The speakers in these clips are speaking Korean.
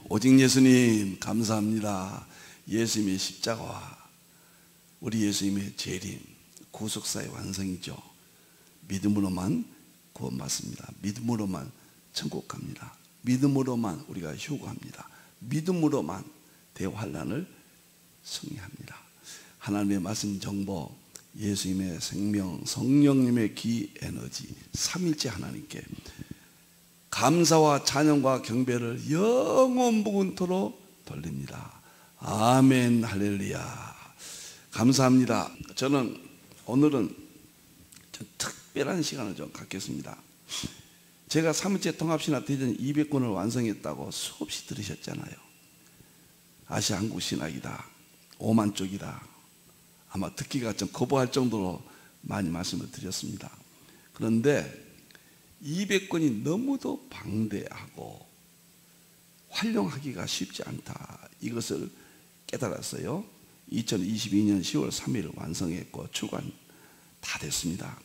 오직 예수님 감사합니다. 예수님의 십자가와 우리 예수님의 재림, 구속사의 완성이죠. 믿음으로만 구원받습니다. 믿음으로만 천국 갑니다. 믿음으로만 우리가 휴거합니다. 믿음으로만 대환란을 승리합니다. 하나님의 말씀 정보, 예수님의 생명, 성령님의 기 에너지, 삼일째 하나님께 감사와 찬양과 경배를 영원 무궁토록 돌립니다. 아멘, 할렐루야. 감사합니다. 저는 오늘은 좀 특별한 시간을 좀 갖겠습니다. 제가 3일째 통합신학 대전 200권을 완성했다고 수없이 들으셨잖아요. 아시아 한국 신학이다, 5만 쪽이다, 아마 듣기가 좀 거부할 정도로 많이 말씀을 드렸습니다. 그런데 200권이 너무도 방대하고 활용하기가 쉽지 않다, 이것을 깨달았어요. 2022년 10월 3일 완성했고 출간 다 됐습니다.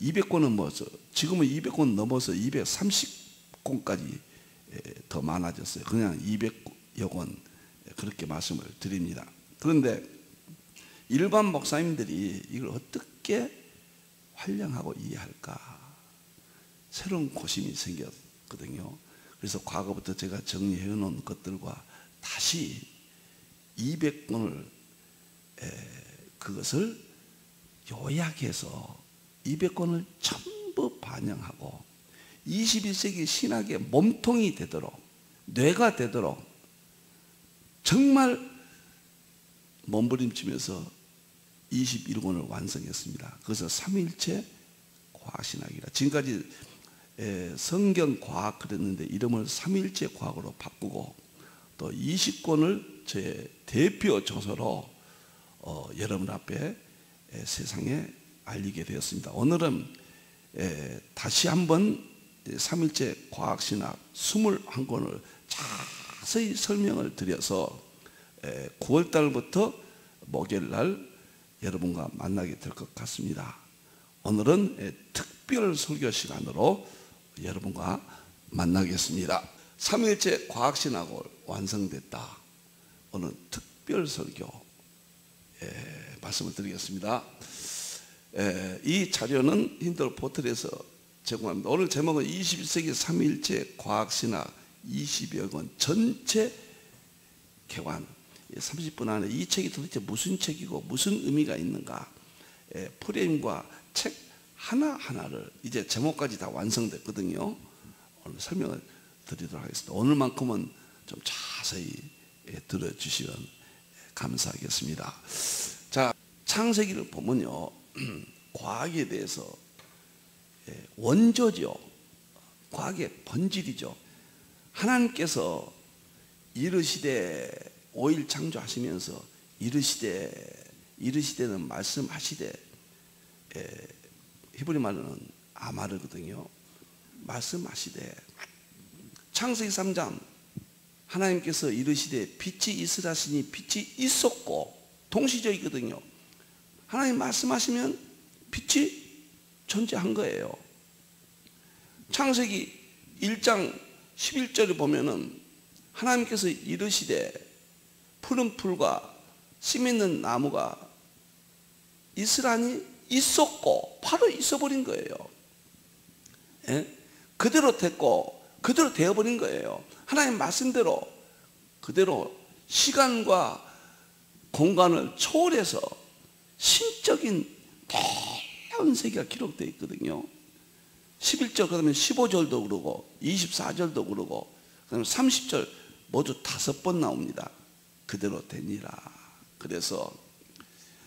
200권은 뭐 지금은 200권 넘어서 230권까지 더 많아졌어요. 그냥 200여 권 그렇게 말씀을 드립니다. 그런데 일반 목사님들이 이걸 어떻게 활용하고 이해할까, 새로운 고심이 생겼거든요. 그래서 과거부터 제가 정리해 놓은 것들과 다시 200권을 그것을 요약해서 200권을 전부 반영하고 21세기 신학의 몸통이 되도록, 뇌가 되도록 정말 몸부림치면서 21권을 완성했습니다. 그래서 3일째 과학신학이라, 지금까지 성경과학 그랬는데 이름을 3일째 과학으로 바꾸고 또 20권을 제 대표 저서로 여러분 앞에 세상에 알리게 되었습니다. 오늘은 다시 한번 3일째 과학신학 21권을 자세히 설명을 드려서 9월달부터 목요일날 여러분과 만나게 될 것 같습니다. 오늘은 특별 설교 시간으로 여러분과 만나겠습니다. 3일째 과학신학을 완성됐다, 오늘 특별 설교 말씀을 드리겠습니다. 이 자료는 힌들 포털에서 제공합니다. 오늘 제목은 21세기 3일째 과학신학 20여 권 전체 개관, 30분 안에 이 책이 도대체 무슨 책이고 무슨 의미가 있는가, 프레임과 책 하나하나를 이제 제목까지 다 완성됐거든요. 오늘 설명을 드리도록 하겠습니다. 오늘만큼은 좀 자세히 들어주시면 감사하겠습니다. 자, 창세기를 보면요, 과학에 대해서 원조죠. 과학의 본질이죠. 하나님께서 이르시되, 5일 창조하시면서 이르시되는 말씀하시되, 히브리 말로는 아마르거든요. 말씀하시되, 창세기 3장 하나님께서 이르시되 빛이 있으라 하시니 빛이 있었고, 동시적이거든요. 하나님 말씀하시면 빛이 존재한 거예요. 창세기 1장 11절에 보면은 하나님께서 이르시되 푸른 풀과 씨 있는 나무가 있으라니 있었고, 바로 있어버린 거예요. 그대로 됐고 그대로 되어버린 거예요. 하나님 말씀대로 그대로 시간과 공간을 초월해서 신적인 놀라운 세계가 기록되어 있거든요. 11절, 그 다음에 15절도 그러고 24절도 그러고 그 다음에 30절 모두 5번 나옵니다. 그대로 되니라. 그래서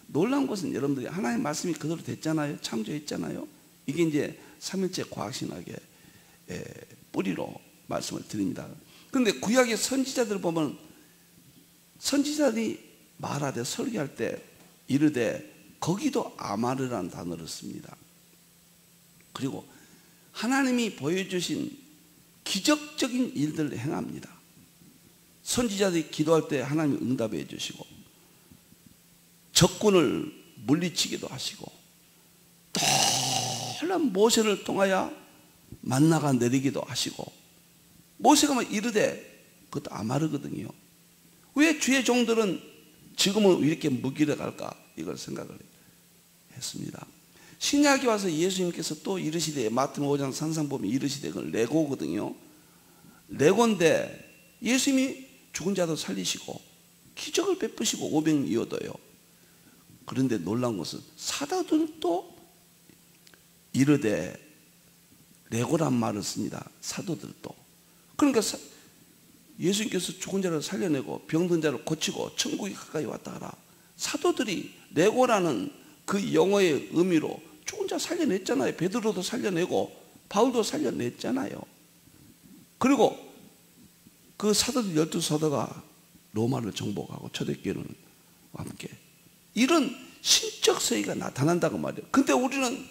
놀라운 것은 여러분들이 하나님의 말씀이 그대로 됐잖아요. 창조했잖아요. 이게 이제 3일째 과학신학의 뿌리로 말씀을 드립니다. 그런데 구약의 선지자들을 보면 선지자들이 말하되 설교할 때 이르되, 거기도 아마르라는 단어를 씁니다. 그리고 하나님이 보여주신 기적적인 일들을 행합니다. 선지자들이 기도할 때 하나님이 응답해 주시고, 적군을 물리치기도 하시고, 놀라운 모세를 통하여 만나가 내리기도 하시고, 모세가 막 이르되 그것도 아마르거든요. 왜 주의 종들은 지금은 이렇게 무기력할까? 이걸 생각을 했습니다. 신약이 와서 예수님께서 또 이르시되, 마태복음 5장 산상보면 이르시되, 그걸 레고거든요. 레고인데 예수님이 죽은 자도 살리시고 기적을 베푸시고 500명 이어도요. 그런데 놀라운 것은 사도들도 이르되, 레고란 말을 씁니다. 사도들도. 그러니까 예수님께서 죽은 자를 살려내고 병든 자를 고치고 천국이 가까이 왔다 하라. 사도들이 레고라는 그 영어의 의미로 죽은 자 살려냈잖아요. 베드로도 살려내고 바울도 살려냈잖아요. 그리고 그 사도들 12사도가 로마를 정복하고 초대교회는 함께 이런 신적 세계가 나타난다고 말이에요. 근데 우리는,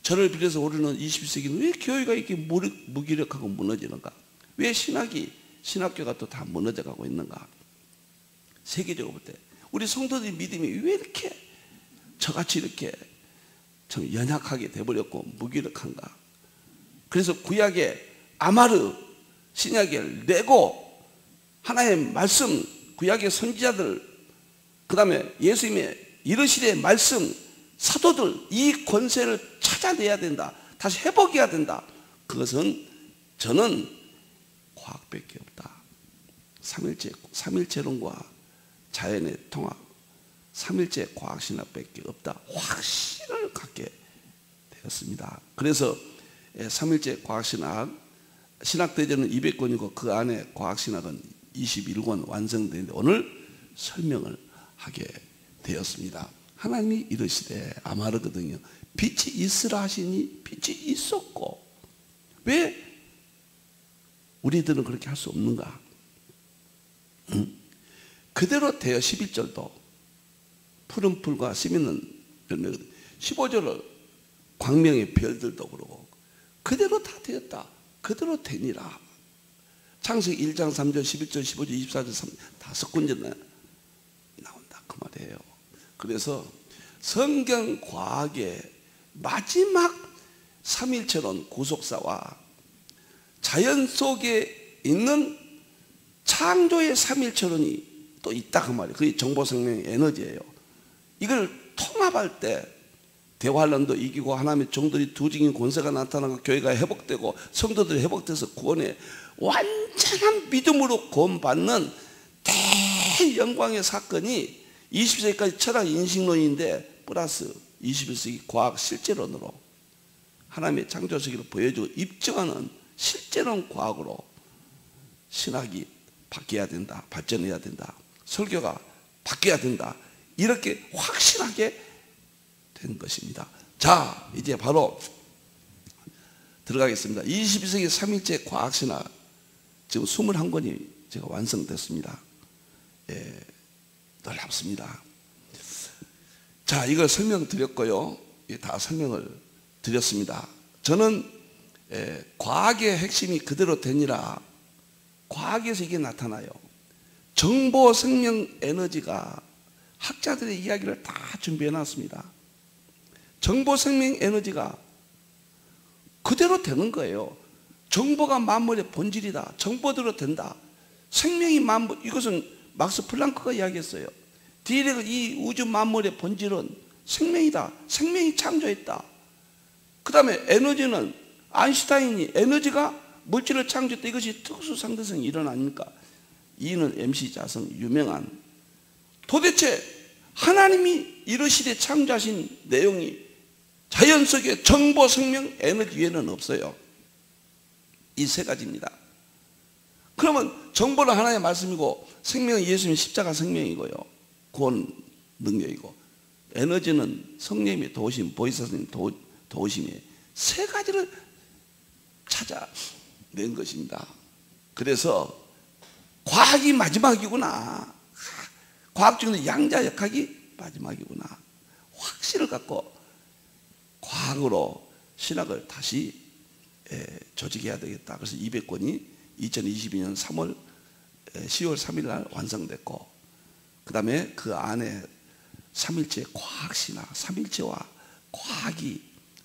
저를 비롯해서 우리는 21세기는 왜 교회가 이렇게 무기력하고 무너지는가? 왜 신학교가 또 다 무너져 가고 있는가? 세계적으로 볼 때 우리 성도들의 믿음이 왜 이렇게 저같이 이렇게 참 연약하게 돼버렸고 무기력한가? 그래서 구약의 아마르, 신약의 레고, 하나의 말씀, 구약의 선지자들, 그 다음에 예수님의 이르시되 말씀, 사도들, 이 권세를 찾아내야 된다. 다시 회복해야 된다. 그것은 저는 과학밖에 없다. 삼일체론과 자연의 통합, 삼일체 과학신학밖에 없다. 확신을 갖게 되었습니다. 그래서 삼일체 과학신학, 신학대전은 200권이고 그 안에 과학신학은 21권 완성되는데 오늘 설명을 하게 되었습니다. 하나님이 이르시되, 아마르거든요. 빛이 있으라 하시니 빛이 있었고, 왜 우리들은 그렇게 할 수 없는가? 그대로 되어 11절도 푸른 풀과 씨 있는 열매거든요. 15절을 광명의 별들도 그러고 그대로 다 되었다. 그대로 되니라. 창세기 1장 3절 11절 15절 24절 5군데 나온다 그 말이에요. 그래서 성경 과학의 마지막 삼일체론 구속사와 자연 속에 있는 창조의 삼일체론이 또 있다 그 말이에요. 그게 정보생명 에너지예요. 이걸 통합할 때 대환란도 이기고 하나님의 종들이 두징인 권세가 나타나고 교회가 회복되고 성도들이 회복돼서 구원에 완전한 믿음으로 구원받는 대영광의 사건이 20세기까지 철학 인식론인데 플러스 21세기 과학 실제론으로 하나님의 창조 세계를 보여주고 입증하는 실제론 과학으로 신학이 바뀌어야 된다. 발전해야 된다. 설교가 바뀌어야 된다. 이렇게 확실하게 된 것입니다. 자, 이제 바로 들어가겠습니다. 21세기 3일째 과학신학 지금 21권이 제가 완성됐습니다. 놀랍습니다. 자, 이걸 설명드렸고요. 다 설명을 드렸습니다. 저는 과학의 핵심이 그대로 되니라. 과학에서 이게 나타나요. 정보 생명 에너지가 학자들의 이야기를 다 준비해 놨습니다. 정보 생명 에너지가 그대로 되는 거예요. 정보가 만물의 본질이다. 정보대로 된다. 생명이 만물, 이것은 막스 플랑크가 이야기했어요. 디렉은 이 우주 만물의 본질은 생명이다. 생명이 창조했다. 그 다음에 에너지는 아인슈타인이 에너지가 물질을 창조했다. 이것이 특수 상대성이 일어나니까 이는 MC 자성 유명한, 도대체 하나님이 이르시되 창조하신 내용이 자연 속에 정보, 생명, 에너지 외에는 없어요. 이 세 가지입니다. 그러면 정보는 하나의 말씀이고 생명은 예수님의 십자가 생명이고요. 구원 능력이고 에너지는 성령님의 도우심, 보이사스님 도우심이 세 가지를 찾아낸 것입니다. 그래서 과학이 마지막이구나. 과학 중에서 양자역학이 마지막이구나. 확신을 갖고 과학으로 신학을 다시 조직해야 되겠다. 그래서 200권이 2022년 10월 3일 날 완성됐고, 그 다음에 그 안에 삼일체 과학신학, 삼일체와 과학이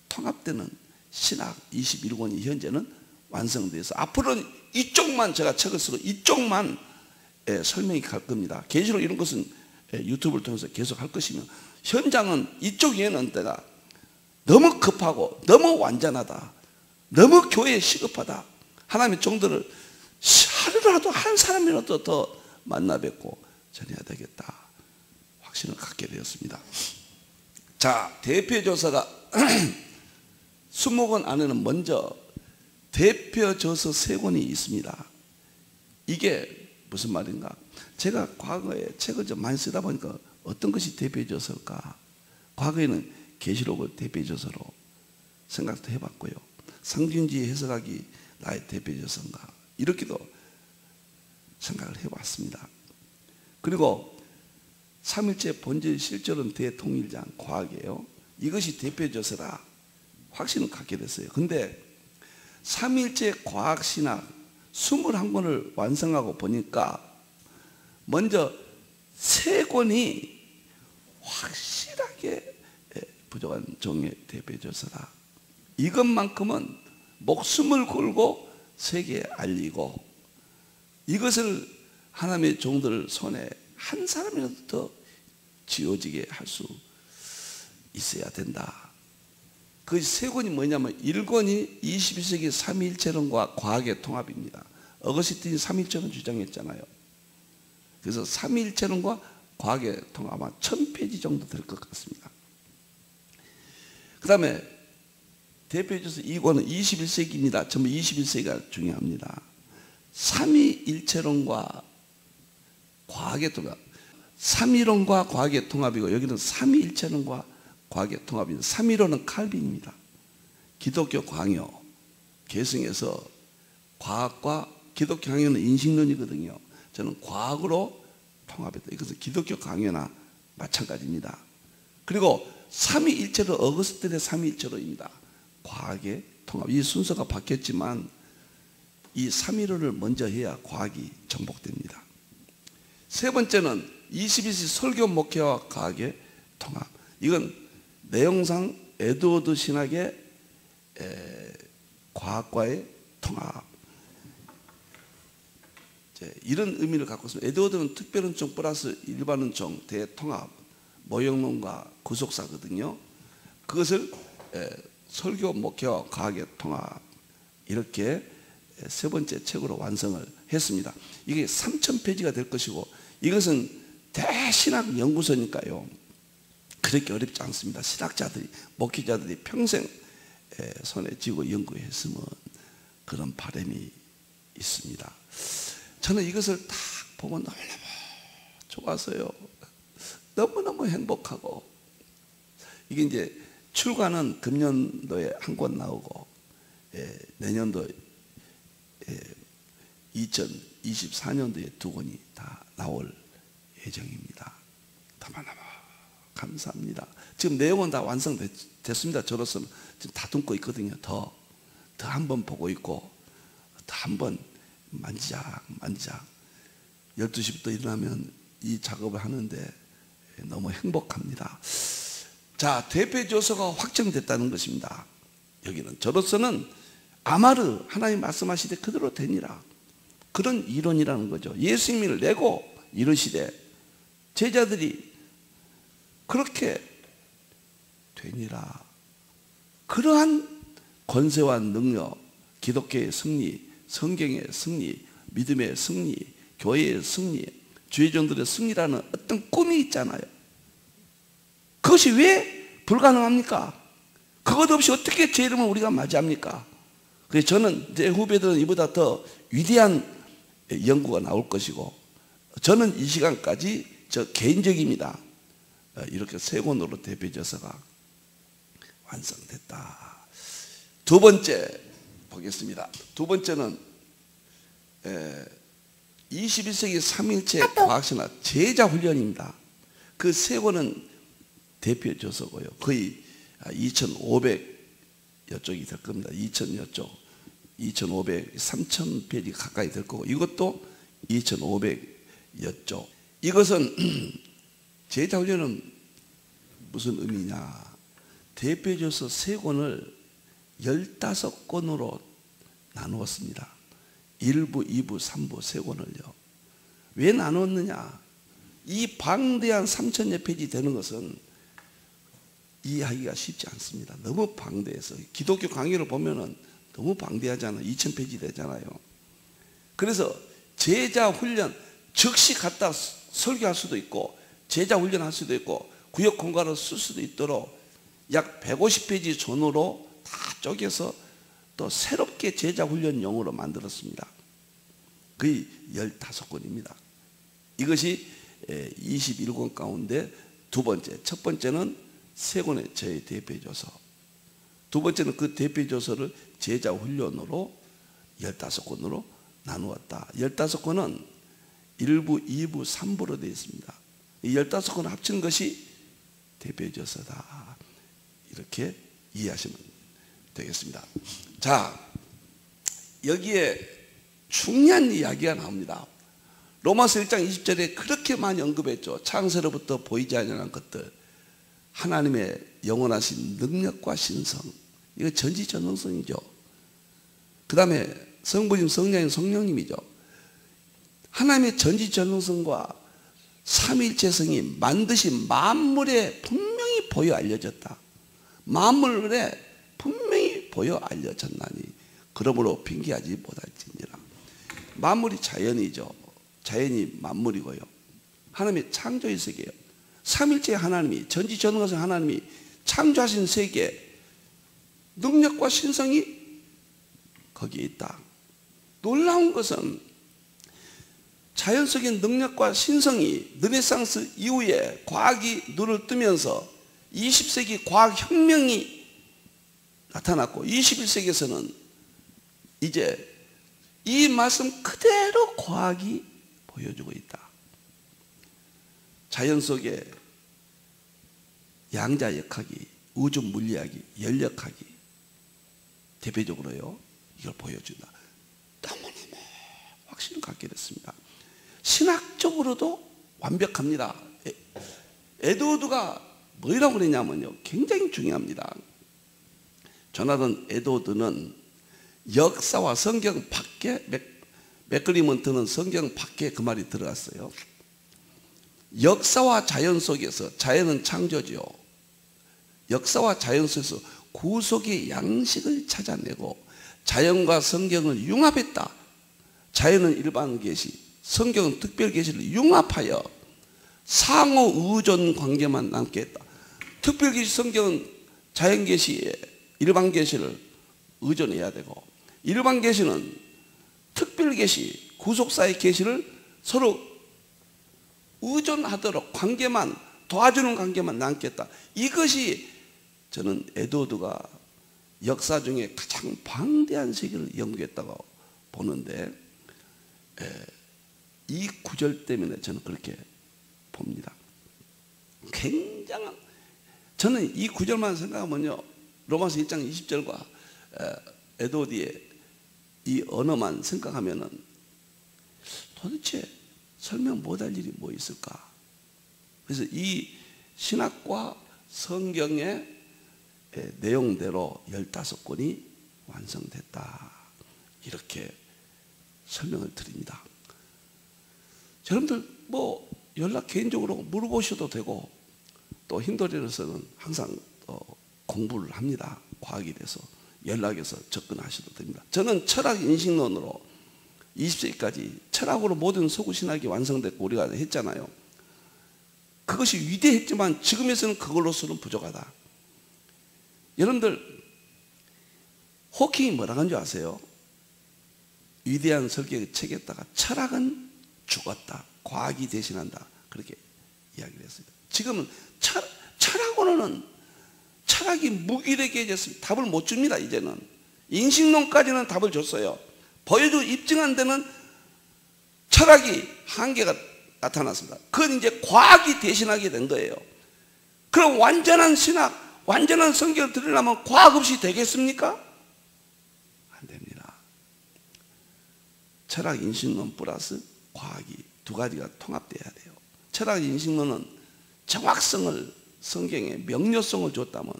통합되는 신학 21권이 현재는 완성돼서 앞으로는 이쪽만 제가 책을 쓰고 이쪽만 설명이 갈 겁니다. 계시록 이런 것은 유튜브를 통해서 계속 할 것이며, 현장은 이쪽에는 내가 너무 급하고 너무 완전하다, 너무 교회에 시급하다, 하나님의 종들을 하루라도 한 사람이라도 더 만나 뵙고 전해야 되겠다 확신을 갖게 되었습니다. 자, 대표저서가 20권 안에는 먼저 대표저서 3권이 있습니다. 이게 무슨 말인가? 제가 과거에 책을 좀 많이 쓰다 보니까 어떤 것이 대표저서일까? 과거에는 계시록을 대표저서로 생각도 해봤고요. 상징주의 해석하기 나의 대표저서인가? 이렇게도 생각을 해봤습니다. 그리고 삼일체 본질 실존은 대통일장 과학이에요. 이것이 대표저서라 확신을 갖게 됐어요. 근데 삼일체 과학신학 21권을 완성하고 보니까 먼저 3권이 확실하게 부족한 종의 대표저서다. 이것만큼은 목숨을 걸고 세계에 알리고, 이것을 하나님의 종들 손에 한 사람이라도 더 쥐어지게 할 수 있어야 된다. 그 3권이 뭐냐면 1권이 21세기 삼위일체론과 과학의 통합입니다. 어거스틴이 삼위일체론 주장했잖아요. 그래서 삼위일체론과 과학의 통합 아마 1000페이지 정도 될 것 같습니다. 그 다음에 대표적으로 2권은 21세기입니다. 전부 21세기가 중요합니다. 삼위일체론과 과학의 통합, 삼위론과 과학의 통합이고, 여기는 삼위일체론과 과학의 통합입니다. 삼위론은 칼빈입니다. 기독교 강요 계승해서 과학과 기독교 강요는 인식론이거든요. 저는 과학으로 통합했다. 이것은 기독교 강요나 마찬가지입니다. 그리고 삼위일체로 어거스틴의 삼위일체로입니다. 과학의 통합. 이 순서가 바뀌었지만 이 삼위론을 먼저 해야 과학이 정복됩니다. 세 번째는 21세기 설교 목회와 과학의 통합. 이건 내용상 에드워드 신학의 과학과의 통합, 이런 의미를 갖고 있습니다. 에드워드는 특별은총 플러스 일반은총 대통합, 모형론과 구속사거든요. 그것을 설교 목회와 과학의 통합, 이렇게 세 번째 책으로 완성을 했습니다. 이게 3000페이지가 될 것이고, 이것은 대신학 연구소니까요 그렇게 어렵지 않습니다. 신학자들이, 목회자들이 평생 손에 쥐고 연구했으면 그런 바람이 있습니다. 저는 이것을 딱 보고 너무너무 좋아서요, 너무너무 행복하고, 이게 이제 출간은 금년도에 한 권 나오고, 내년도 2024년도에 2권이 다 나올 예정입니다. 너무너무 감사합니다. 지금 내용은 다 완성됐습니다. 저로서는 지금 다듬고 있거든요. 더 한 번 보고 있고, 더 한 번 만지작 12시부터 일어나면 이 작업을 하는데 너무 행복합니다. 자, 대표저서가 확정됐다는 것입니다. 여기는 저로서는 아마르 하나님 말씀하시되 그대로 되니라, 그런 이론이라는 거죠. 예수님을 내고 이르시되 제자들이 그렇게 되니라. 그러한 권세와 능력, 기독교의 승리, 성경의 승리, 믿음의 승리, 교회의 승리, 주의 종들의 승리라는 어떤 꿈이 있잖아요. 그것이 왜 불가능합니까? 그것 없이 어떻게 제 이름을 우리가 맞이합니까? 그래서 저는 제 후배들은 이보다 더 위대한 연구가 나올 것이고, 저는 이 시간까지 저 개인적입니다. 이렇게 3권으로 대표저서가 완성됐다. 두 번째 보겠습니다. 두 번째는 21세기 삼일체 과학신학 제자훈련입니다. 그 3권은 대표저서고요. 거의 2500여 쪽이 될 겁니다. 2000여 쪽, 2500, 3000페이지 가까이 될 거고, 이것도 2500여 쪽. 이것은 제자훈련은 무슨 의미냐? 대표저서 3권을 15권으로 나누었습니다. 1부, 2부, 3부 세 권을요. 왜 나누었느냐? 이 방대한 3000여 페이지 되는 것은 이해하기가 쉽지 않습니다. 너무 방대해서. 기독교 강의를 보면은 너무 방대하잖아요. 2000페이지 되잖아요. 그래서 제자 훈련 즉시 갖다 설교할 수도 있고, 제자 훈련할 수도 있고, 구역 공간을 쓸 수도 있도록 약 150페이지 전후로 다 쪼개서 또 새롭게 제자 훈련용으로 만들었습니다. 거의 15권입니다. 이것이 21권 가운데 두 번째, 첫 번째는 세 권의 저의 대표조서, 두 번째는 그 대표조서를 제자 훈련으로 15권으로 나누었다. 15권은 1부, 2부, 3부로 되어 있습니다. 이 15권을 합친 것이 대표조서다. 이렇게 이해하시면 되겠습니다. 자, 여기에 중요한 이야기가 나옵니다. 로마서 1장 20절에 그렇게 많이 언급했죠. 창세로부터 보이지 않는 것들, 하나님의 영원하신 능력과 신성, 이거 전지전능성이죠. 그 다음에 성부님, 성자님, 성령님이죠. 하나님의 전지전능성과 삼위일체성이 만드신 만물에 분명히 보여 알려졌다. 만물에 분명히 보여 알려졌나니 그러므로 핑계하지 못할지니라. 만물이 자연이죠. 자연이 만물이고요. 하나님의 창조의 세계예요. 삼일체 하나님이, 전지전능하신 하나님이 창조하신 세계, 능력과 신성이 거기에 있다. 놀라운 것은 자연 속의 능력과 신성이 르네상스 이후에 과학이 눈을 뜨면서 20세기 과학혁명이 나타났고, 21세기에서는 이제 이 말씀 그대로 과학이 보여주고 있다. 자연 속에 양자역학이, 우주 물리학이, 연력학이 대표적으로요, 이걸 보여준다. 너무너무 확신을 갖게 됐습니다. 신학적으로도 완벽합니다. 에드워드가 뭐라고 그랬냐면요, 굉장히 중요합니다. 조나단 에드워드는 역사와 성경 밖에, 맥클리먼트는 성경 밖에 그 말이 들어갔어요. 역사와 자연 속에서, 자연은 창조죠. 역사와 자연 속에서 구속의 양식을 찾아내고 자연과 성경을 융합했다. 자연은 일반 계시, 성경은 특별 계시를 융합하여 상호 의존 관계만 남게 했다. 특별 계시 성경은 자연 계시에 일반 계시를 의존해야 되고, 일반 계시는 특별 계시, 구속사의 계시를 서로 의존하도록 관계만, 도와주는 관계만 남겠다. 이것이 저는 에드워드가 역사 중에 가장 방대한 세계를 연구했다고 보는데, 이 구절 때문에 저는 그렇게 봅니다. 굉장한, 저는 이 구절만 생각하면요, 로마서 1장 20절과 에드워드의 이 언어만 생각하면은 도대체 설명 못할 일이 뭐 있을까? 그래서 이 신학과 성경의 내용대로 15권이 완성됐다. 이렇게 설명을 드립니다. 여러분들 뭐 연락 개인적으로 물어보셔도 되고, 또 힌도리에서는 항상 공부를 합니다. 과학에 대해서 연락해서 접근하셔도 됩니다. 저는 철학 인식론으로 20세기까지 철학으로 모든 서구 신학이 완성됐고 우리가 했잖아요. 그것이 위대했지만 지금에서는 그걸로서는 부족하다. 여러분들 호킹이 뭐라고 한 줄 아세요? 위대한 설계의 책에다가 철학은 죽었다, 과학이 대신한다, 그렇게 이야기를 했어요. 지금은 철학으로는 철학이 무기력해졌습니다. 답을 못 줍니다. 이제는 인식론까지는 답을 줬어요. 보여주고 입증한 데는 철학이 한계가 나타났습니다. 그건 이제 과학이 대신하게 된 거예요. 그럼 완전한 신학, 완전한 성경을 들으려면 과학 없이 되겠습니까? 안 됩니다. 철학 인식론 플러스 과학이 두 가지가 통합돼야 돼요. 철학 인식론은 정확성을, 성경에 명료성을 줬다면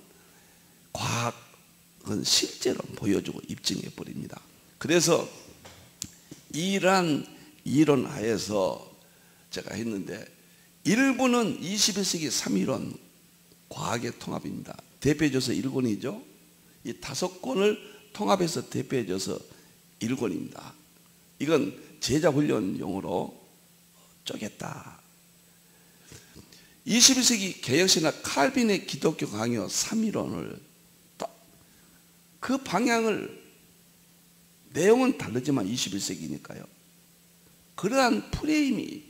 과학은 실제로 보여주고 입증해 버립니다. 그래서 이러한 이론 하에서 제가 했는데, 일본은 21세기 3이론 과학의 통합입니다. 대표해줘서 1권이죠. 이 5권을 통합해서 대표해줘서 1권입니다. 이건 제자훈련용으로 쪼갰다. 21세기 개혁신학 칼빈의 기독교 강요 3이론을 그 방향을, 내용은 다르지만 21세기니까요. 그러한 프레임이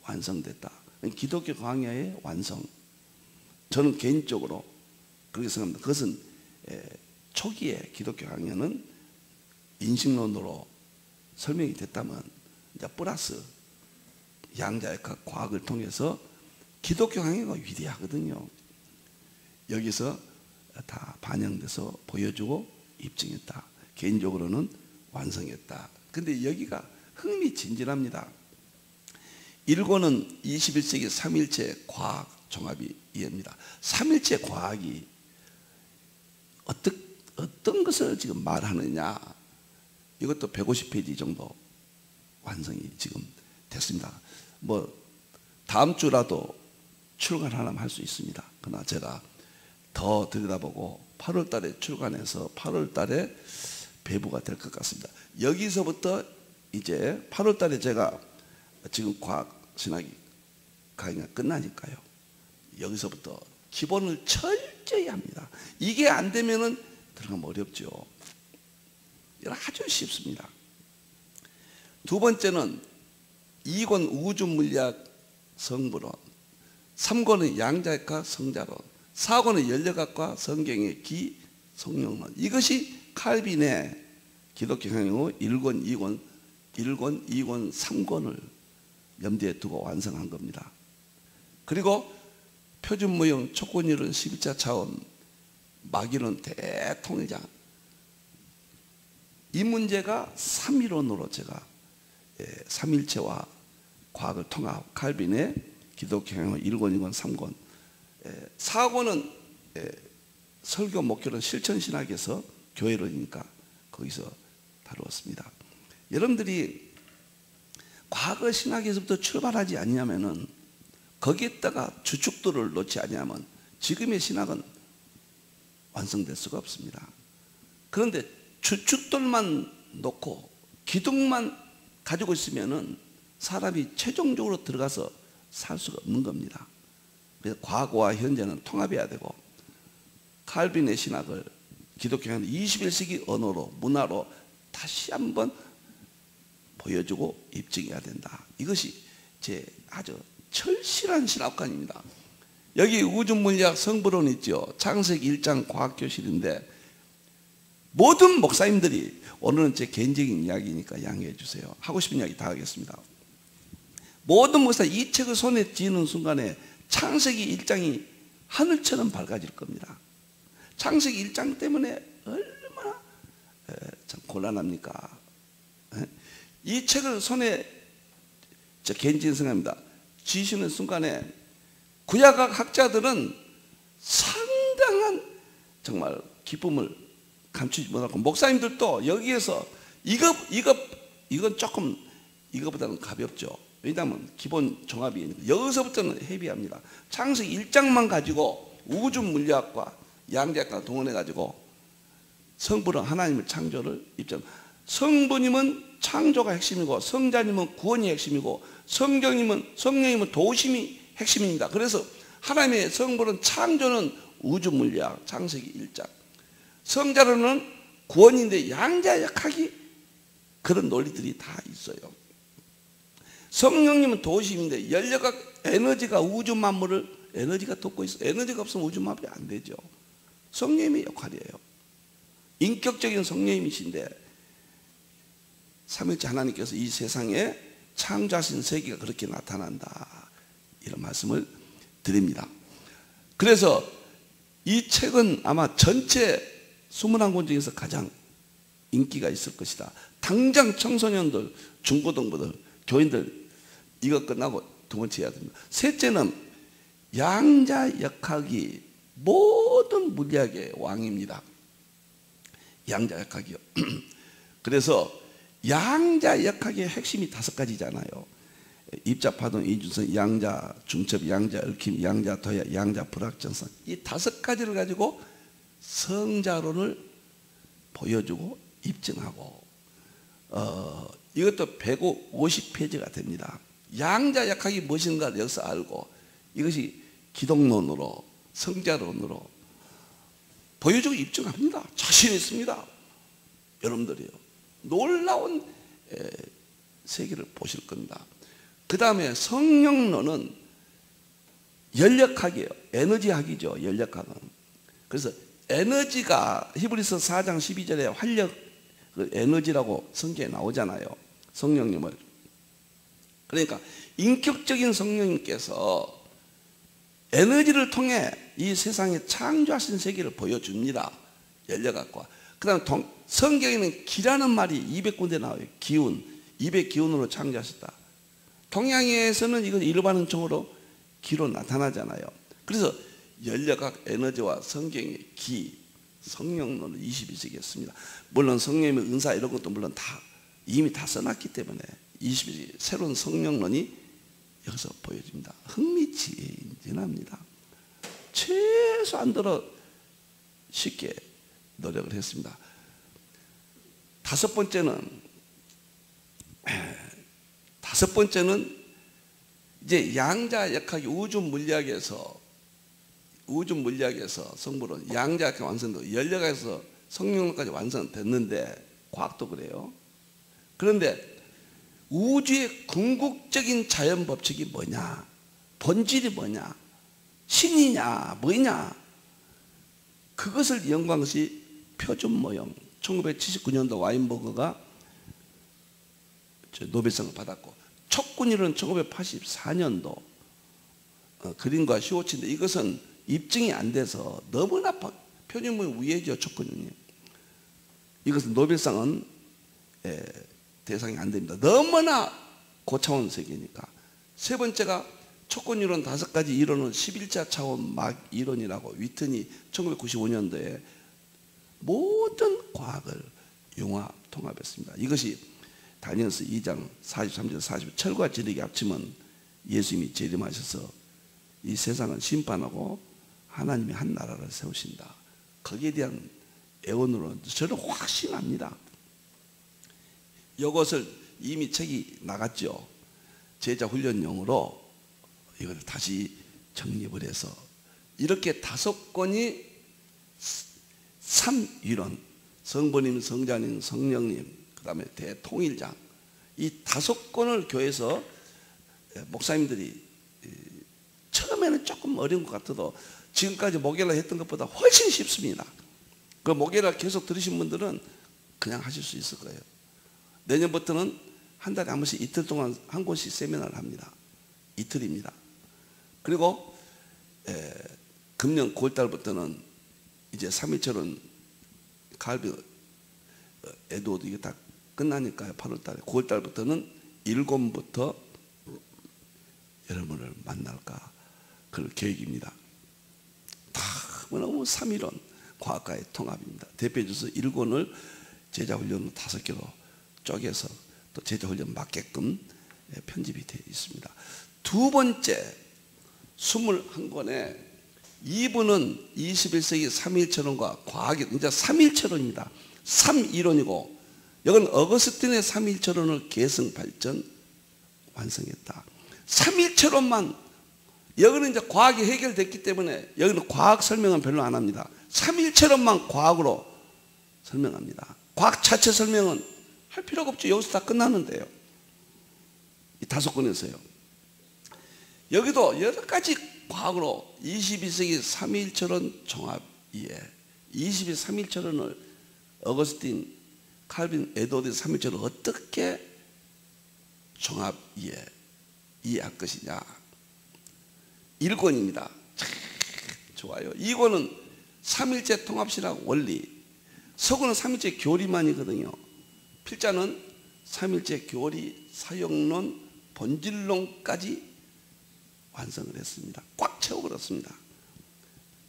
완성됐다. 기독교 강요의 완성. 저는 개인적으로 그렇게 생각합니다. 그것은 초기에 기독교 강요는 인식론으로 설명이 됐다면, 이제 플러스 양자역학 과학을 통해서 기독교 강요가 위대하거든요. 여기서 다 반영돼서 보여주고 입증했다. 개인적으로는 완성했다. 근데 여기가 흥미진진합니다. 1권은 21세기 3일체 과학 종합이 이해입니다. 3일체 과학이 어떤 것을 지금 말하느냐, 이것도 150페이지 정도 완성이 지금 됐습니다. 뭐 다음 주라도 출간하려면 할 수 있습니다. 그러나 제가 더 들여다보고 8월 달에 출간해서 8월 달에 배부가 될 것 같습니다. 여기서부터 이제 8월 달에 제가 지금 과학신학이 강의가 끝나니까요. 여기서부터 기본을 철저히 합니다. 이게 안 되면은 들어가면 어렵죠. 아주 쉽습니다. 두 번째는 2권 우주물리학 성부론, 3권은 양자역학 성자론, 4권은 연력학과 성경의 기성령론. 이것이 칼빈의 기독교 강요 1권, 2권, 3권을 염두에 두고 완성한 겁니다. 그리고 표준모형, 촉근이론, 11차 차원, 막이론, 대통일장, 이 문제가 3이론으로 제가 3일체와 과학을 통합, 칼빈의 기독교 강요 1권, 2권, 3권, 4권은 설교, 목회론, 실천신학에서 교회론이니까 거기서 다루었습니다. 여러분들이 과거 신학에서부터 출발하지 않냐면은, 거기에다가 주축들을 놓지 않냐면 지금의 신학은 완성될 수가 없습니다. 그런데 주축들만 놓고 기둥만 가지고 있으면은 사람이 최종적으로 들어가서 살 수가 없는 겁니다. 그래서 과거와 현재는 통합해야 되고, 칼빈의 신학을 기독교는 21세기 언어로, 문화로 다시 한번 보여주고 입증해야 된다. 이것이 제 아주 철실한 신학관입니다. 여기 우주물리학 성부론 있죠. 창세기 1장 과학교실인데, 모든 목사님들이, 오늘은 제 개인적인 이야기니까 양해해 주세요. 하고 싶은 이야기 다 하겠습니다. 모든 목사 이 책을 손에 쥐는 순간에 창세기 1장이 하늘처럼 밝아질 겁니다. 창세기 1장 때문에 얼마나 참 곤란합니까? 이 책을 손에, 저 개인적인 생각입니다, 쥐시는 순간에 구약학 학자들은 상당한 정말 기쁨을 감추지 못하고, 목사님들도 여기에서 이건 조금 이거보다는 가볍죠. 왜냐하면 기본 종합이니까. 여기서부터는 헤비합니다. 창세기 1장만 가지고 우주 물리학과 양자역학과 동원해 가지고 성부는 하나님의 창조를 입증. 성부님은 창조가 핵심이고, 성자님은 구원이 핵심이고, 성령님은 도심이 핵심입니다. 그래서 하나님의 성부는 창조는 우주 물리학, 창세기 1장. 성자로는 구원인데 양자역학이 그런 논리들이 다 있어요. 성령님은 도심인데 연력학, 에너지가 우주 만물을 에너지가 돕고 있어. 에너지가 없으면 우주 만물이 안 되죠. 성령님의 역할이에요. 인격적인 성령님이신데, 삼일째 하나님께서 이 세상에 창조하신 세계가 그렇게 나타난다, 이런 말씀을 드립니다. 그래서 이 책은 아마 전체 21권 중에서 가장 인기가 있을 것이다. 당장 청소년들, 중고등부들, 교인들 이거 끝나고 두 번째 해야 됩니다. 셋째는 양자역학이 모든 물리학의 왕입니다. 양자역학이요. 그래서 양자 역학의 핵심이 5가지잖아요. 입자, 파동, 이중성, 양자, 중첩, 양자, 얽힘, 양자, 도야, 양자, 불확정성. 이 5가지를 가지고 성자론을 보여주고 입증하고 이것도 150페이지가 됩니다. 양자 역학이 무엇인가를 여기서 알고 이것이 기독론으로 성자론으로 보여주고 입증합니다. 자신 있습니다. 여러분들이요. 놀라운 세계를 보실 겁니다. 그 다음에 성령론은 연력학이에요. 에너지학이죠. 연력학은. 그래서 에너지가 히브리서 4장 12절에 활력 그 에너지라고 성경에 나오잖아요. 성령님을. 그러니까 인격적인 성령님께서 에너지를 통해 이 세상에 창조하신 세계를 보여줍니다. 연력학과. 그 다음 성경에는 기라는 말이 200군데 나와요. 기운. 200기운으로 창조하셨다. 동양에서는 이건 일반 은총으로 기로 나타나잖아요. 그래서 연력학 에너지와 성경의 기, 성령론을 22세기에 씁니다. 물론 성령의 은사 이런 것도 물론 다 이미 다 써놨기 때문에 22세기 새로운 성령론이 여기서 보여집니다. 흥미진진합니다. 최소한 들어 쉽게 노력을 했습니다. 5번째는 이제 양자 역학이 우주 물리학에서 성물은 양자 역학이 완성되고 연력학에서 성령론까지 완성됐는데 과학도 그래요. 그런데 우주의 궁극적인 자연 법칙이 뭐냐? 본질이 뭐냐? 신이냐? 뭐냐? 그것을 연구한 것이 표준 모형. 1979년도 와인버그가 노벨상을 받았고 촉근이론 1984년도 그림과 시호치인데 이것은 입증이 안 돼서 너무나 표준 모형 위에죠. 촉근이. 이것은 노벨상은 대상이 안 됩니다. 너무나 고차원 세계니까. 세 번째가 촉근이론 5가지 이론은 11차 차원 막 이론이라고 위튼이 1995년도에 모든 과학을 융합 통합했습니다. 이것이 다니엘서 2장 43절 40 철과 지력이 합치면 예수님이 재림하셔서 이 세상을 심판하고 하나님이 한 나라를 세우신다. 거기에 대한 애원으로 저는 확신합니다. 이것을 이미 책이 나갔죠. 제자 훈련용으로 이걸 다시 정립을 해서 이렇게 5권이 3위론 성부님, 성자님, 성령님 그 다음에 대통일장 이 5권을 교회에서 목사님들이 처음에는 조금 어려운 것 같아도 지금까지 목요일날 했던 것보다 훨씬 쉽습니다. 그 목요일날 계속 들으신 분들은 그냥 하실 수 있을 거예요. 내년부터는 한 달에 한 번씩 이틀 동안 한 권씩 세미나를 합니다. 이틀입니다. 그리고 금년 9월달부터는 이제 3일철은 칼빈 에드워드 이게 다 끝나니까요. 8월달에 9월달부터는 1권부터 여러분을 만날까 그럴 계획입니다. 다 너무 3일은 과학과의 통합입니다. 대표적으로 1권을 제자훈련 5개로 쪼개서 또 제자훈련 맞게끔 편집이 되어 있습니다. 두 번째 21권에 2부는 21세기 3일철론과 과학이 이제 3일철론입니다. 3이론이고 이건 어거스틴의 3일철론을 계승 발전 완성했다. 3일철론만 여기는 이제 과학이 해결됐기 때문에 여기는 과학 설명은 별로 안 합니다. 3일철론만 과학으로 설명합니다. 과학 자체 설명은 할 필요가 없죠. 여기서 다 끝나는데요. 이 5권에서요. 여기도 여러 가지 과학으로 22세기 3일철론 종합이에 22 3일철론을 어거스틴, 칼빈, 에드워드 3일철론을 어떻게 종합이에 이해할 것이냐. 1권입니다. 좋아요. 2권은 3일째 통합신학 원리. 서구는 3일째 교리만이거든요. 필자는 3일째 교리, 사용론, 본질론까지 완성을 했습니다. 꽉 채워버렸습니다.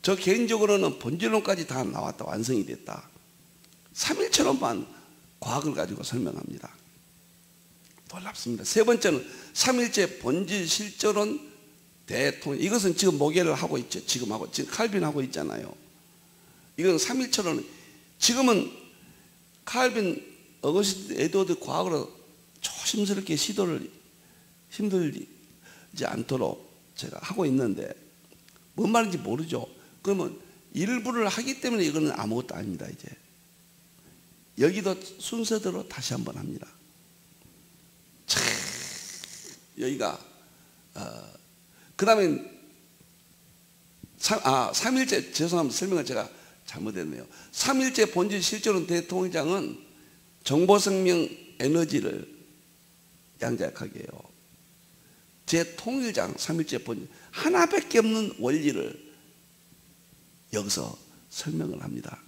저 개인적으로는 본질론까지 다 나왔다. 완성이 됐다. 3일처럼만 과학을 가지고 설명합니다. 놀랍습니다. 세 번째는 삼일째 본질 실존론 대통령. 이것은 지금 모계를 하고 있죠. 지금 칼빈 하고 있잖아요. 이건 삼일체론. 지금은 칼빈, 어거스틴, 에드워드 과학으로 조심스럽게 시도를 힘들지 않도록 제가 하고 있는데 뭔 말인지 모르죠. 그러면 일부를 하기 때문에 이거는 아무것도 아닙니다. 이제 여기도 순서대로 다시 한번 합니다. 참, 여기가 그 다음에 삼일째, 죄송합니다. 설명을 제가 잘못했네요. 삼일째 본질 실존론 대통령장은 정보생명 에너지를 양자역하게 해요. 제 통일장 삼일째 본질 하나밖에 없는 원리를 여기서 설명을 합니다.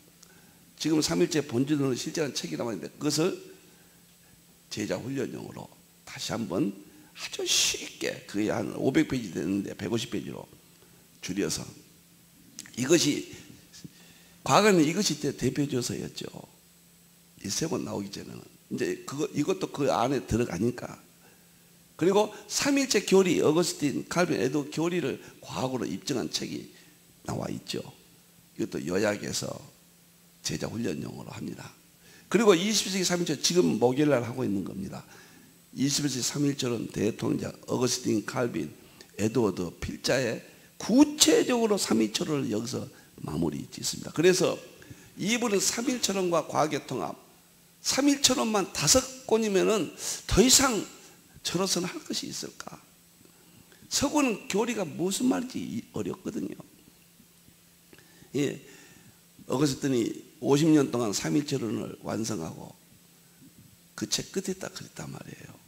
지금 삼일째 본질론을 실제한 책이 나왔는데 그것을 제자 훈련용으로 다시 한번 아주 쉽게, 그게 한 500페이지 됐는데 150페이지로 줄여서, 이것이 과거에는 이것이 대표조서였죠. 이 세 권 나오기 전에는 이제 이것도 그 안에 들어가니까. 그리고 삼일째 교리, 어거스틴, 칼빈, 에드워드 교리를 과학으로 입증한 책이 나와 있죠. 이것도 요약해서 제자 훈련용으로 합니다. 그리고 21세기 삼일체, 지금 목요일날 하고 있는 겁니다. 21세기 삼일체론 대통령 어거스틴, 칼빈, 에드워드 필자에 구체적으로 삼일체론을 여기서 마무리 짓습니다. 그래서 이분은 삼일체론과 과학의 통합, 삼일체론만 5권이면은 더 이상 저로서는 할 것이 있을까? 서구는 교리가 무슨 말인지 어렵거든요. 예, 어거스틴이 50년 동안 삼일체론을 완성하고 그 책 끝에 딱 그랬단 말이에요.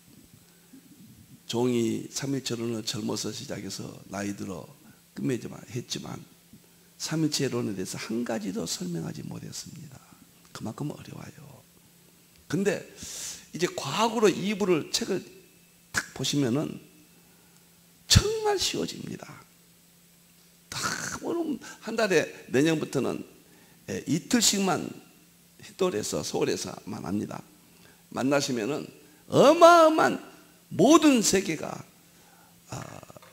종이 삼일체론을 젊어서 시작해서 나이 들어 끝맺지만 했지만 삼일체론에 대해서 한 가지도 설명하지 못했습니다. 그만큼 어려워요. 근데 이제 과학으로 이부를 책을 딱 보시면은 정말 쉬워집니다. 딱 오늘 한 달에 내년부터는 이틀씩만 히돌에서 서울에서만 합니다. 만나시면은 어마어마한 모든 세계가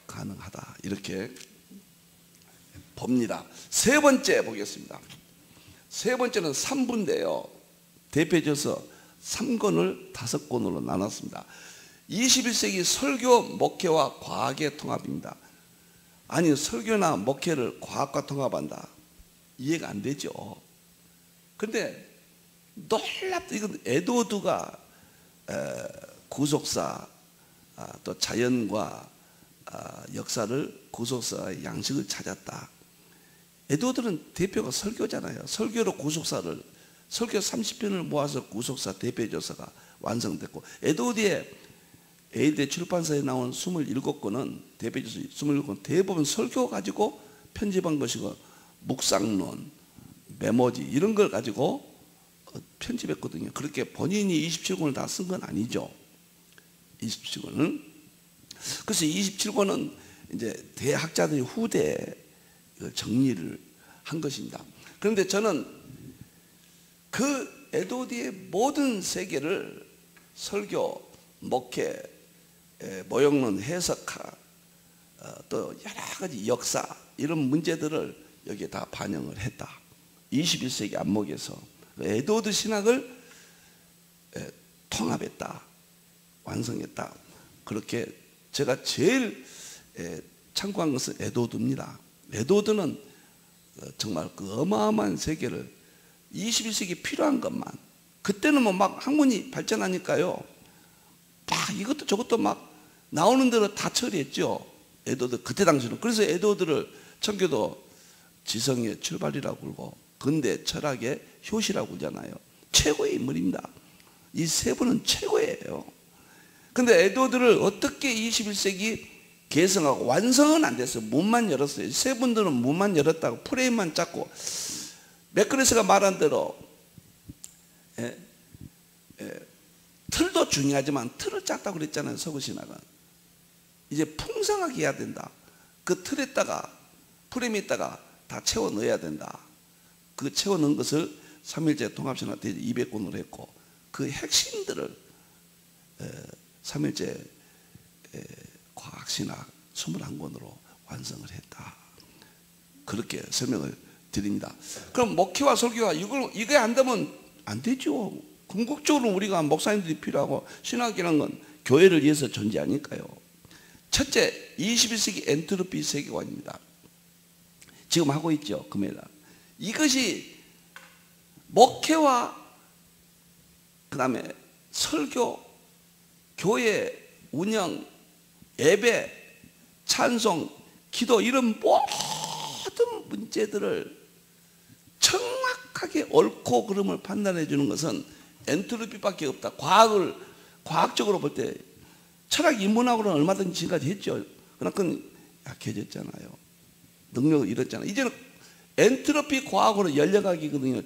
가능하다 이렇게 봅니다. 세 번째 보겠습니다. 세 번째는 3부인데요. 대표져서 3권을 5권으로 나눴습니다. 21세기 설교, 목회와 과학의 통합입니다. 아니, 설교나 목회를 과학과 통합한다. 이해가 안 되죠. 그런데 놀랍다. 이건 에드워드가 구속사, 또 자연과 역사를 구속사의 양식을 찾았다. 에드워드는 대표가 설교잖아요. 설교로 구속사를, 설교 30편을 모아서 구속사 대표조서가 완성됐고, 에드워드의 에이드 출판사에 나온 27권은 대표조서 27권 대부분 설교 가지고 편집한 것이고, 묵상론, 메모지 이런 걸 가지고 편집했거든요. 그렇게 본인이 27권을 다 쓴 건 아니죠. 27권은. 그래서 27권은 이제 대학자들이 후대에 정리를 한 것입니다. 그런데 저는 그 에드워드의 모든 세계를 설교, 목회, 모형론, 해석학, 또 여러 가지 역사 이런 문제들을 여기에 다 반영을 했다. 21세기 안목에서 에드워드 신학을 통합했다, 완성했다. 그렇게 제가 제일 참고한 것은 에드워드입니다. 에드워드는 정말 그 어마어마한 세계를 21세기 필요한 것만, 그때는 뭐 막 학문이 발전하니까요, 막 이것도 저것도 막 나오는 대로 다 처리했죠. 에드워드 그때 당시는. 그래서 에드워드를 청교도 지성의 출발이라고 부르고 근대 철학의 효시라고 그러잖아요. 최고의 인물입니다. 이 세 분은 최고예요. 근데 에드워드를 어떻게 21세기 개성하고 완성은 안 됐어요. 문만 열었어요. 세 분들은 문만 열었다고 프레임만 잡고, 맥그레스가 말한 대로 틀도 중요하지만 틀을 짰다고 그랬잖아요. 서구신학은 이제 풍성하게 해야 된다. 그 틀에다가 프레임에다가 다 채워 넣어야 된다. 그 채워 넣은 것을 3일째 통합신학 200권으로 했고, 그 핵심들을 삼일째 과학신학 21권으로 완성을 했다. 그렇게 설명을 드립니다. 그럼 목회와 설교와 이게 안 되면 안 되죠. 궁극적으로 우리가 목사님들이 필요하고 신학이라는 건 교회를 위해서 존재하니까요. 첫째, 21세기 엔트로피 세계관입니다. 지금 하고 있죠, 금요일날. 이것이 목회와 그 다음에 설교, 교회 운영, 예배, 찬송, 기도 이런 모든 문제들을 정확하게 옳고 그름을 판단해 주는 것은 엔트로피밖에 없다. 과학적으로 볼 때 철학 인문학으로는 얼마든지 지금까지 했죠. 그러나 그건 약해졌잖아요. 능력을 잃었잖아요. 이제는 엔트로피 과학으로 열려가기거든요.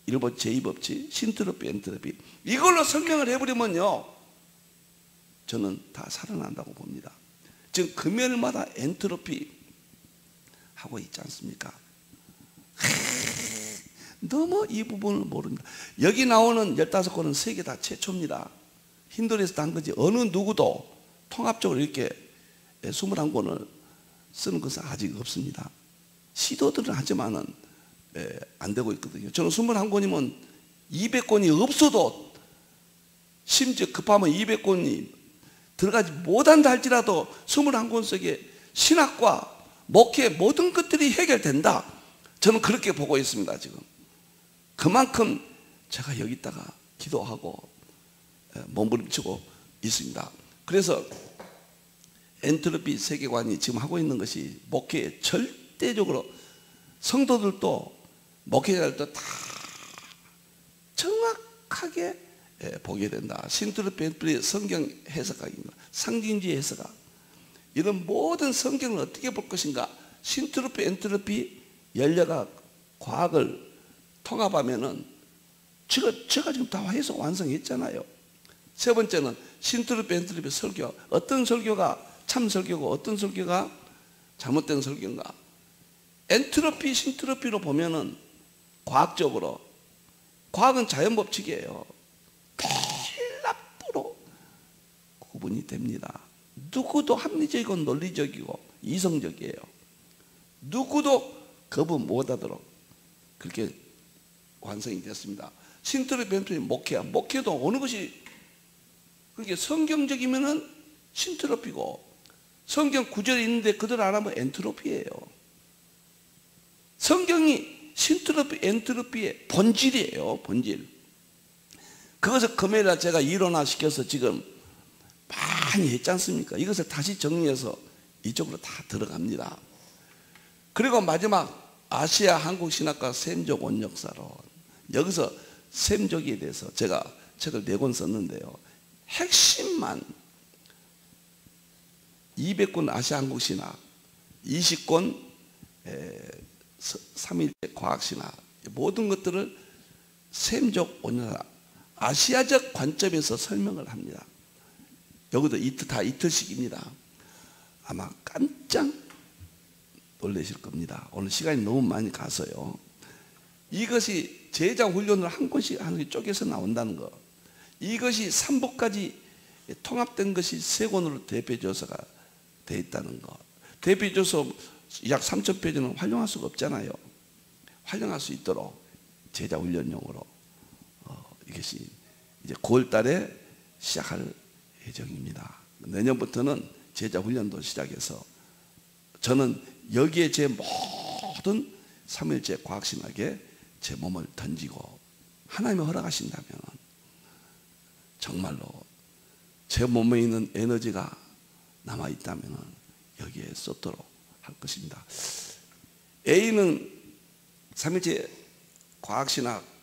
일본 제2법칙, 신트로피, 엔트로피. 이걸로 설명을 해버리면요, 저는 다 살아난다고 봅니다. 지금 금요일마다 엔트로피 하고 있지 않습니까? 너무 이 부분을 모릅니다. 여기 나오는 15권은 세계 다 최초입니다. 힌두에서 한 거지 어느 누구도 통합적으로 이렇게 21권을 쓰는 것은 아직 없습니다. 시도들은 하지만은 안 되고 있거든요. 저는 21권이면 200권이 없어도, 심지어 급하면 200권이 들어가지 못한다 할지라도 21권 속에 신학과 목회 모든 것들이 해결된다. 저는 그렇게 보고 있습니다. 지금 그만큼 제가 여기다가 기도하고 몸부림치고 있습니다. 그래서 엔트로피 세계관이 지금 하고 있는 것이 목회에 절대적으로, 성도들도 목회자들도 다 정확하게 보게 된다. 신트로피 엔트로피 성경 해석학입니다. 상징주의 해석학. 이런 모든 성경을 어떻게 볼 것인가. 신트로피 엔트로피 연려가 과학을 통합하면은 제가 지금 다 해석 완성했잖아요. 세 번째는 신트로피 엔트로피 설교. 어떤 설교가 참 설교고 어떤 설교가 잘못된 설교인가. 엔트로피 신트로피로 보면은 과학적으로, 과학은 자연법칙이에요. 텔라프로 구분이 됩니다. 누구도 합리적이고 논리적이고 이성적이에요. 누구도 거부 못하도록 그렇게 완성이 됐습니다. 신트로피 엔트로피 목회야. 목회도 어느 것이 그게 성경적이면은 신트로피고, 성경 구절이 있는데 그대로 안 하면 엔트로피예요. 성경이 신트로피 엔트로피의 본질이에요. 본질. 그것을 금요일날 제가 이론화시켜서 지금 많이 했지 않습니까? 이것을 다시 정리해서 이쪽으로 다 들어갑니다. 그리고 마지막 아시아 한국신학과 셈족 원역사론. 여기서 셈족에 대해서 제가 책을 4권 썼는데요, 핵심만 200권 아시아 한국신학, 20권 3일째 과학신학, 모든 것들을 셈족 원역사 아시아적 관점에서 설명을 합니다. 여기도 다 이틀씩입니다. 아마 깜짝 놀라실 겁니다. 오늘 시간이 너무 많이 가서요. 이것이 제자 훈련을 한 권씩 쪼개서 나온다는 거, 이것이 3부까지 통합된 것이 3권으로 대표조서가 되어 있다는 거. 대표조서 약 3,000페이지는 활용할 수가 없잖아요. 활용할 수 있도록 제자 훈련용으로 이것이 이제 9월 달에 시작할 예정입니다. 내년부터는 제자 훈련도 시작해서 저는 여기에 제 모든 3일째 과학신학에 제 몸을 던지고, 하나님이 허락하신다면 정말로 제 몸에 있는 에너지가 남아있다면 여기에 쏟도록 할 것입니다. A는 3일째 과학신학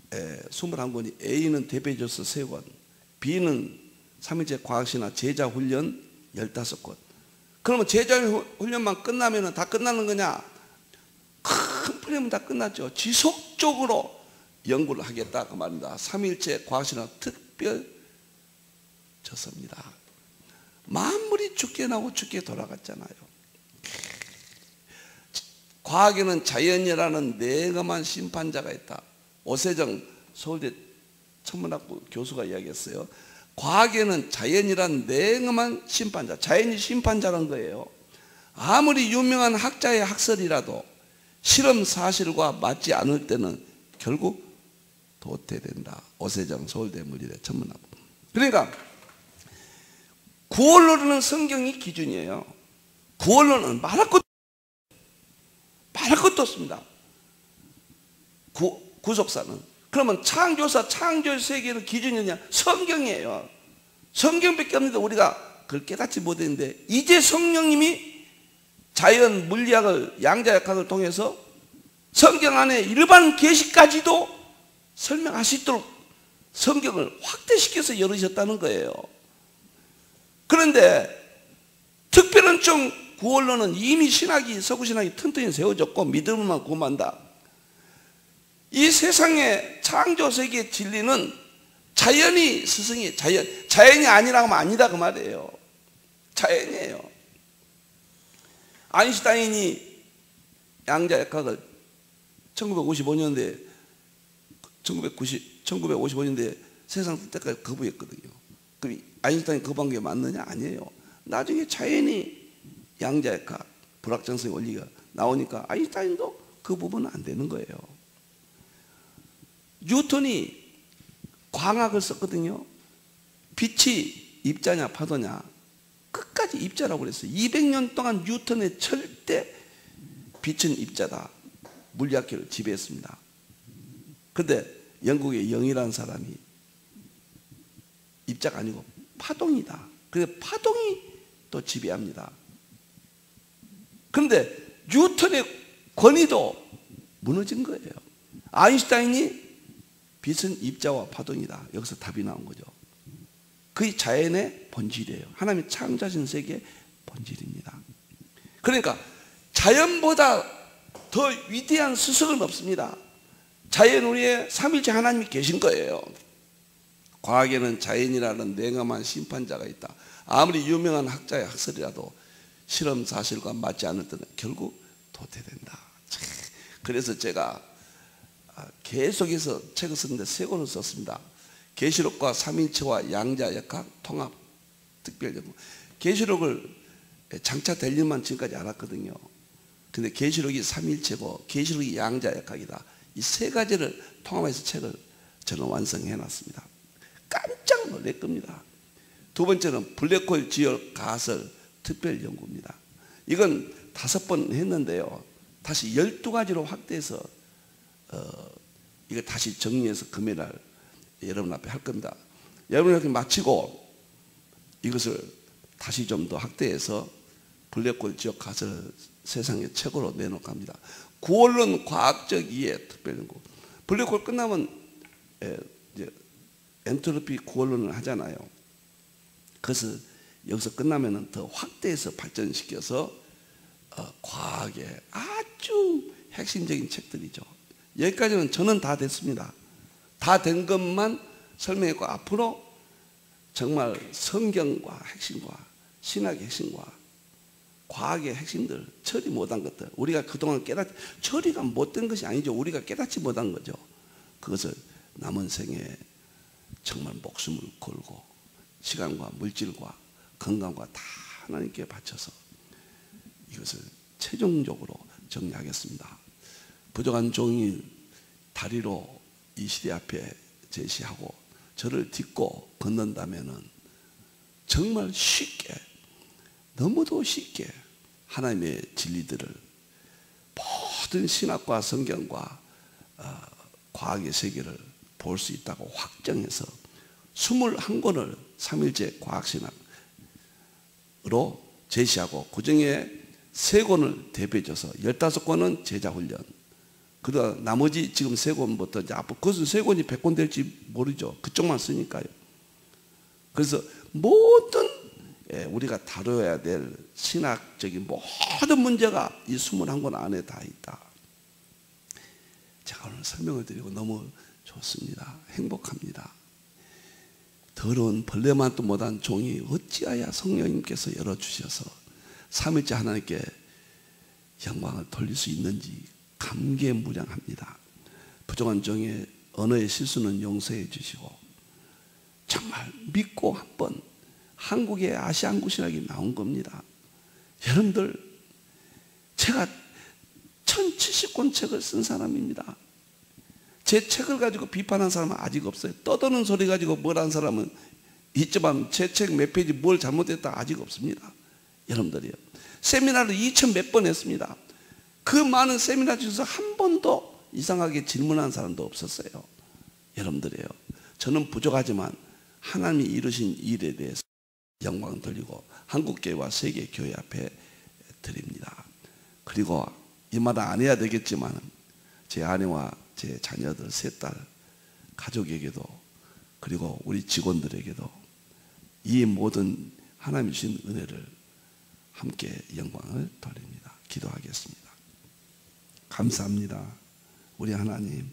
21권이, A는 대표조서 3권, B는 3일째 과학신학 제자훈련 15권. 그러면 제자훈련만 끝나면 다 끝나는 거냐? 큰 프레임은 다 끝났죠. 지속적으로 연구를 하겠다 그 말입니다. 3일째 과학신학 특별 저서입니다. 만물이 죽게 나고 죽게 돌아갔잖아요. 과학에는 자연이라는 냉엄한 심판자가 있다. 오세정 서울대 천문학부 교수가 이야기했어요. 과학에는 자연이란 냉엄한 심판자, 자연이 심판자라는 거예요. 아무리 유명한 학자의 학설이라도 실험 사실과 맞지 않을 때는 결국 도태된다. 오세정 서울대 물리대 천문학부. 그러니까 구원론은 성경이 기준이에요. 구원론은 말할 것도 없습니다. 구속사는. 그러면 창조사, 창조의 세계는 기준이냐? 성경이에요. 성경밖에 없는데 우리가 그걸 깨닫지 못했는데 이제 성령님이 자연 물리학을, 양자역학을 통해서 성경 안에 일반 계시까지도 설명할 수 있도록 성경을 확대시켜서 열으셨다는 거예요. 그런데 특별한 구원론은 이미 신학이, 서구신학이 튼튼히 세워졌고 믿음만 구만다. 이 세상의 창조세계의 진리는 자연이 스승이에요. 자연이 아니라고 하면 아니다 그 말이에요. 자연이에요. 아인슈타인이 양자역학을 1955년대에 세상 뜰 때까지 거부했거든요. 그럼 아인슈타인이 거부한 게 맞느냐? 아니에요. 나중에 자연이 양자역학, 불확정성의 원리가 나오니까 아인슈타인도 그 부분은 안 되는 거예요. 뉴턴이 광학을 썼거든요. 빛이 입자냐 파도냐 끝까지 입자라고 그랬어요. 200년 동안 뉴턴의 절대 빛은 입자다. 물리학계를 지배했습니다. 그런데 영국의 영이라는 사람이 입자가 아니고 파동이다. 그래서 파동이 또 지배합니다. 그런데 뉴턴의 권위도 무너진 거예요. 아인슈타인이 빛은 입자와 파동이다. 여기서 답이 나온 거죠. 그게 자연의 본질이에요. 하나님이 창조하신 세계의 본질입니다. 그러니까 자연보다 더 위대한 스승은 없습니다. 자연 위에 삼위일체 하나님이 계신 거예요. 과학에는 자연이라는 냉엄한 심판자가 있다. 아무리 유명한 학자의 학설이라도 실험 사실과 맞지 않을 때는 결국 도태된다. 그래서 제가 계속해서 책을 썼는데 3권을 썼습니다. 계시록과 삼위일체와 양자역학 통합 특별연구. 계시록을 장차될 일만 지금까지 알았거든요. 근데 계시록이 삼위일체고 계시록이 양자역학이다. 이 3가지를 통합해서 책을 저는 완성해 놨습니다. 깜짝 놀랄 겁니다. 두 번째는 블랙홀 지열 가설 특별연구입니다. 이건 5번 했는데요. 다시 12가지로 확대해서 이거 다시 정리해서 금요일날 여러분 앞에 할 겁니다. 여러분 이렇게 마치고 이것을 다시 좀 더 확대해서 블랙홀 지역 가설 세상의 책으로 내놓고 합니다. 구원론 과학적 이해 특별연구. 블랙홀 끝나면 이제 엔트로피 구원론을 하잖아요. 그래서 여기서 끝나면 더 확대해서 발전시켜서 과학의 아주 핵심적인 책들이죠. 여기까지는 저는 다 됐습니다. 다 된 것만 설명했고 앞으로 정말 성경과 핵심과 신학의 핵심과 과학의 핵심들, 처리 못한 것들, 우리가 그동안 처리가 못된 것이 아니죠. 우리가 깨닫지 못한 거죠. 그것을 남은 생에 정말 목숨을 걸고 시간과 물질과 건강과 다 하나님께 바쳐서 이것을 최종적으로 정리하겠습니다. 부족한 종이 다리로 이 시대 앞에 제시하고 저를 딛고 걷는다면은 정말 쉽게, 너무도 쉽게 하나님의 진리들을 모든 신학과 성경과 과학의 세계를 볼 수 있다고 확정해서 21권을 삼일째 과학신학으로 제시하고 그중에 3권을 대표해줘서 15권은 제자훈련, 그다음 나머지 지금 3권부터 이제 앞으로 그것은 3권이 100권 될지 모르죠. 그쪽만 쓰니까요. 그래서 모든 우리가 다뤄야 될 신학적인 모든 문제가 이 21권 안에 다 있다. 제가 오늘 설명을 드리고 너무 좋습니다. 행복합니다. 더러운 벌레만도 못한 종이 어찌하여 성령님께서 열어주셔서 삼위일체 하나님께 영광을 돌릴 수 있는지 감개무량합니다. 부족한 종의 언어의 실수는 용서해 주시고 정말 믿고 한번 한국의 아시안구신학이 나온 겁니다. 여러분들, 제가 1070권 책을 쓴 사람입니다. 제 책을 가지고 비판한 사람은 아직 없어요. 떠드는 소리 가지고 뭘 한 사람은 있지만 제 책 몇 페이지 뭘 잘못했다 아직 없습니다. 여러분들이요, 세미나를 2000 몇 번 했습니다. 그 많은 세미나 중에서 한 번도 이상하게 질문한 사람도 없었어요. 여러분들이요, 저는 부족하지만 하나님이 이루신 일에 대해서 영광 돌리고 한국교회와 세계교회 앞에 드립니다. 그리고 이 말 안 해야 되겠지만 제 아내와 제 자녀들 세 딸 가족에게도, 그리고 우리 직원들에게도 이 모든 하나님 주신 은혜를 함께 영광을 돌립니다. 기도하겠습니다. 감사합니다. 우리 하나님,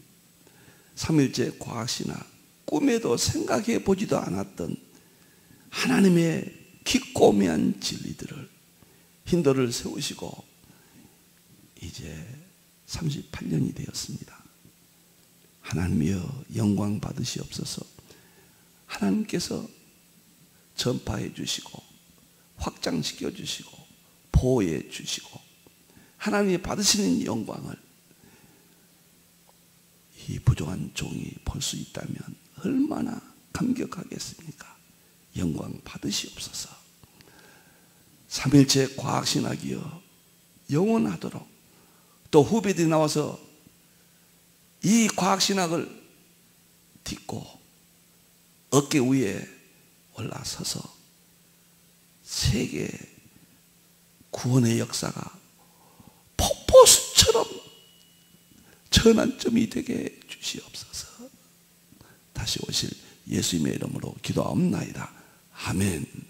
삼일째 과학신학, 꿈에도 생각해 보지도 않았던 하나님의 기꼬미한 진리들을 힌도를 세우시고 이제 38년이 되었습니다. 하나님이여 영광 받으시옵소서. 하나님께서 전파해 주시고 확장시켜 주시고 보호해 주시고 하나님이 받으시는 영광을 이 부족한 종이 볼 수 있다면 얼마나 감격하겠습니까? 영광 받으시옵소서. 삼일째 과학신학이여 영원하도록, 또 후배들이 나와서 이 과학신학을 딛고 어깨 위에 올라서서 세계 구원의 역사가 폭포수처럼 전환점이 되게 해 주시옵소서. 다시 오실 예수님의 이름으로 기도하옵나이다. 아멘.